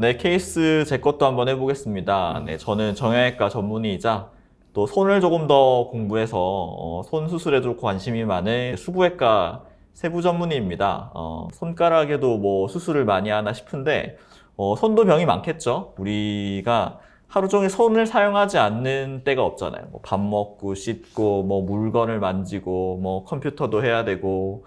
네, 케이스 제 것도 한번 해보겠습니다. 네, 저는 정형외과 전문의이자 또 손을 조금 더 공부해서 손 수술에도 관심이 많은 수부외과 세부 전문의입니다. 손가락에도 뭐 수술을 많이 하나 싶은데 손도 병이 많겠죠. 우리가 하루 종일 손을 사용하지 않는 때가 없잖아요. 뭐 밥 먹고 씻고 뭐 물건을 만지고 뭐 컴퓨터도 해야 되고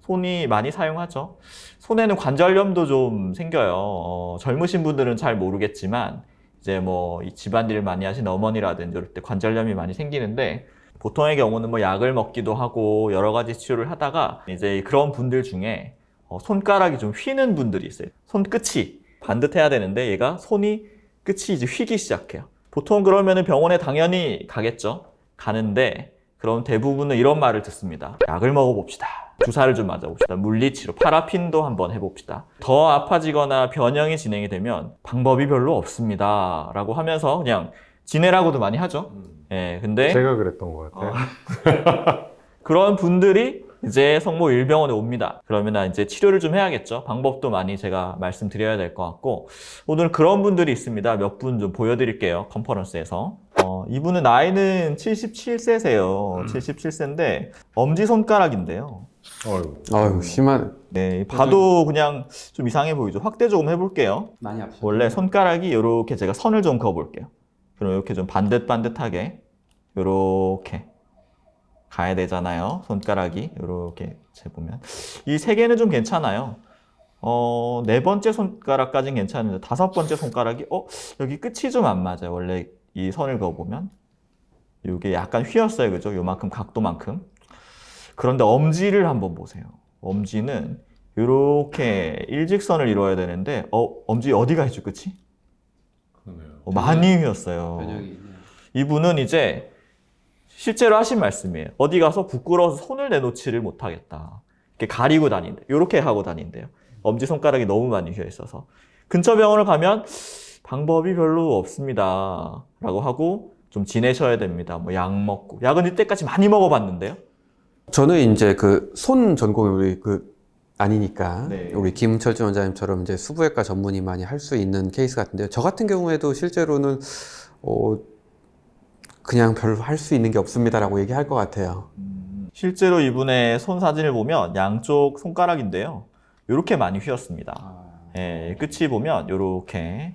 손이 많이 사용하죠. 손에는 관절염도 좀 생겨요. 젊으신 분들은 잘 모르겠지만 이제 뭐 이 집안일을 많이 하신 어머니라든지 이럴 때 관절염이 많이 생기는데 보통의 경우는 뭐 약을 먹기도 하고 여러 가지 치료를 하다가 이제 그런 분들 중에 손가락이 좀 휘는 분들이 있어요. 손끝이 반듯해야 되는데 얘가 손이 끝이 이제 휘기 시작해요. 보통 그러면은 병원에 당연히 가겠죠. 가는데 그럼 대부분은 이런 말을 듣습니다. 약을 먹어봅시다. 주사를 좀 맞아봅시다. 물리치료, 파라핀도 한번 해봅시다. 더 아파지거나 변형이 진행이 되면 방법이 별로 없습니다. 라고 하면서 그냥 지내라고도 많이 하죠. 예, 근데 제가 그랬던 것 같아요. 그런 분들이 이제 성모일병원에 옵니다. 그러면 이제 치료를 좀 해야겠죠. 방법도 많이 제가 말씀드려야 될 것 같고 오늘 그런 분들이 있습니다. 몇 분 좀 보여드릴게요. 컨퍼런스에서. 이분은 나이는 77세세요. 77세인데 엄지손가락인데요. 아유, 심한. 네, 봐도 그냥 좀 이상해 보이죠. 확대 조금 해볼게요. 많이 아프죠. 원래 손가락이 이렇게 제가 선을 좀 그어볼게요. 그럼 이렇게 좀 반듯반듯하게 이렇게 가야 되잖아요. 손가락이 이렇게 재보면 이 세 개는 좀 괜찮아요. 네 번째 손가락까지는 괜찮은데 다섯 번째 손가락이 여기 끝이 좀 안 맞아요. 원래 이 선을 그어보면 이게 약간 휘었어요. 그죠? 요만큼 각도만큼. 그런데 엄지를 한번 보세요. 엄지는 이렇게 일직선을 이루어야 되는데 엄지 어디가 있죠? 끝이? 그러네요. 많이 휘었어요. 변형이. 이분은 이제 실제로 하신 말씀이에요. 어디 가서 부끄러워서 손을 내놓지를 못하겠다. 이렇게 가리고 다닌다. 이렇게 하고 다닌대요. 엄지손가락이 너무 많이 휘어 있어서. 근처 병원을 가면 방법이 별로 없습니다. 라고 하고 좀 지내셔야 됩니다. 뭐 약 먹고. 약은 이때까지 많이 먹어봤는데요. 저는 이제 그 손 전공이 우리 아니니까 네. 우리 김철준 원장님처럼 이제 수부외과 전문의만이 할 수 있는 케이스 같은데요. 저 같은 경우에도 실제로는 그냥 별로 할 수 있는 게 없습니다라고 얘기할 것 같아요. 실제로 이분의 손 사진을 보면 양쪽 손가락인데요. 이렇게 많이 휘었습니다. 예, 끝이 보면 이렇게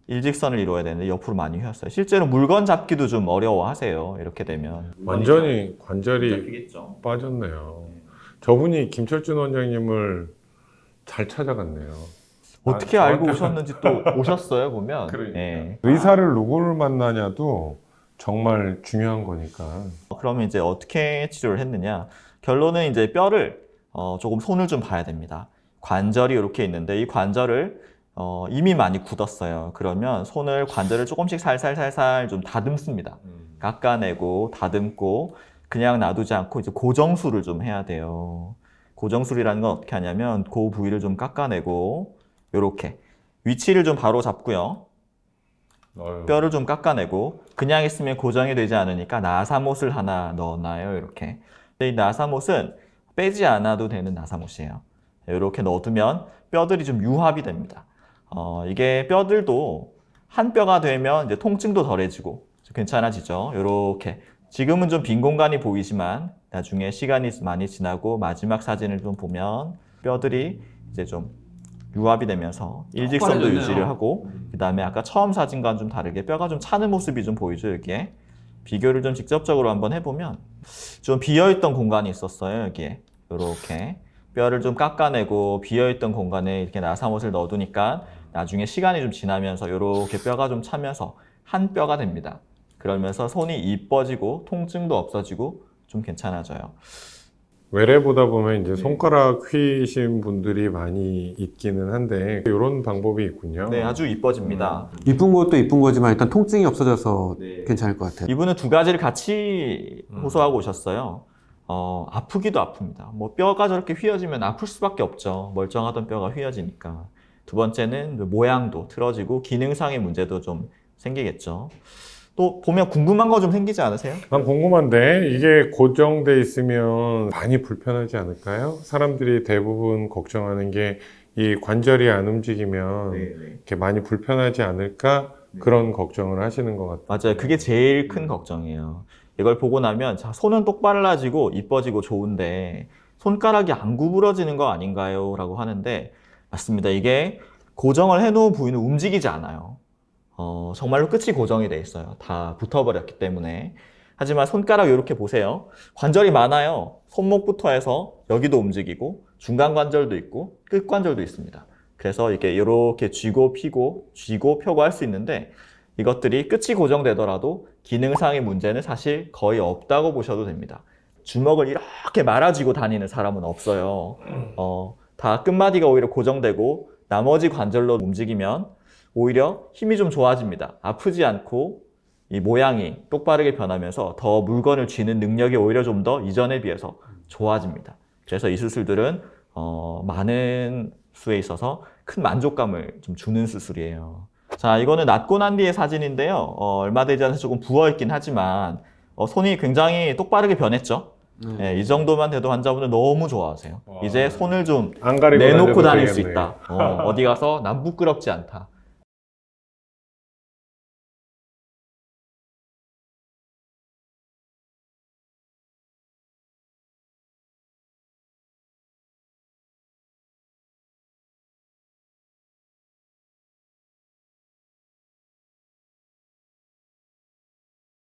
일직선을 이루어야 되는데 옆으로 많이 휘었어요. 실제로 물건 잡기도 좀 어려워하세요. 이렇게 되면 완전히 관절이 잡히겠죠. 빠졌네요. 저분이 김철준 원장님을 잘 찾아갔네요. 어떻게 알고 오셨는지 또 오셨어요 보면. 그러니까. 예. 의사를 누구를 만나냐도 정말 중요한 거니까. 그러면 이제 어떻게 치료를 했느냐? 결론은 이제 뼈를 조금 손을 좀 봐야 됩니다. 관절이 이렇게 있는데 이 관절을 이미 많이 굳었어요. 그러면 손을 관절을 조금씩 살살살살 좀 다듬습니다. 깎아내고 다듬고 그냥 놔두지 않고 이제 고정술을 좀 해야 돼요. 고정술이라는 건 어떻게 하냐면 그 부위를 좀 깎아내고 이렇게 위치를 좀 바로 잡고요. 뼈를 좀 깎아내고 그냥 있으면 고정이 되지 않으니까 나사못을 하나 넣어놔요. 이렇게. 근데 이 나사못은 빼지 않아도 되는 나사못이에요. 이렇게 넣어두면 뼈들이 좀 유합이 됩니다. 이게 뼈들도 한 뼈가 되면 이제 통증도 덜해지고 괜찮아지죠. 이렇게 지금은 좀 빈 공간이 보이지만 나중에 시간이 많이 지나고 마지막 사진을 좀 보면 뼈들이 이제 좀 유합이 되면서 일직선도 빠져졌네요. 유지를 하고 그 다음에 아까 처음 사진과는 좀 다르게 뼈가 좀 차는 모습이 좀 보이죠. 여기에 비교를 좀 직접적으로 한번 해보면 좀 비어있던 공간이 있었어요. 여기에 이렇게 뼈를 좀 깎아내고 비어있던 공간에 이렇게 나사못을 넣어두니까 나중에 시간이 좀 지나면서 이렇게 뼈가 좀 차면서 한 뼈가 됩니다. 그러면서 손이 이뻐지고 통증도 없어지고 좀 괜찮아져요. 외래 보다 보면 이제 손가락 휘신 분들이 많이 있기는 한데 이런 방법이 있군요. 네, 아주 이뻐집니다. 이쁜 것도 이쁜 거지만 일단 통증이 없어져서 네. 괜찮을 것 같아요. 이분은 두 가지를 같이 호소하고 오셨어요. 아프기도 아픕니다. 뭐 뼈가 저렇게 휘어지면 아플 수밖에 없죠. 멀쩡하던 뼈가 휘어지니까. 두 번째는 모양도 틀어지고 기능상의 문제도 좀 생기겠죠. 또 보면 궁금한 거 좀 생기지 않으세요? 난 궁금한데 이게 고정돼 있으면 많이 불편하지 않을까요? 사람들이 대부분 걱정하는 게 이 관절이 안 움직이면 이렇게 많이 불편하지 않을까 그런 걱정을 하시는 것 같아요. 맞아요. 그게 제일 큰 걱정이에요. 이걸 보고 나면 자, 손은 똑바라지고 이뻐지고 좋은데 손가락이 안 구부러지는 거 아닌가요? 라고 하는데 맞습니다. 이게 고정을 해놓은 부위는 움직이지 않아요. 정말로 끝이 고정이 돼 있어요. 다 붙어버렸기 때문에. 하지만 손가락 이렇게 보세요. 관절이 많아요. 손목부터 해서 여기도 움직이고 중간 관절도 있고 끝 관절도 있습니다. 그래서 이렇게 쥐고 피고 쥐고 펴고 할 수 있는데 이것들이 끝이 고정되더라도 기능상의 문제는 사실 거의 없다고 보셔도 됩니다. 주먹을 이렇게 말아쥐고 다니는 사람은 없어요. 다 끝마디가 오히려 고정되고 나머지 관절로 움직이면 오히려 힘이 좀 좋아집니다. 아프지 않고 이 모양이 똑바르게 변하면서 더 물건을 쥐는 능력이 오히려 좀 더 이전에 비해서 좋아집니다. 그래서 이 수술들은 많은 수에 있어서 큰 만족감을 좀 주는 수술이에요. 자, 이거는 낫고 난 뒤의 사진인데요. 얼마 되지 않아서 조금 부어있긴 하지만 손이 굉장히 똑바르게 변했죠. 이 정도만 돼도 환자분은 너무 좋아하세요. 이제 손을 좀 안 가리고 내놓고 다녀도 다닐 수 되겠네. 있다. 어디 가서 난 부끄럽지 않다.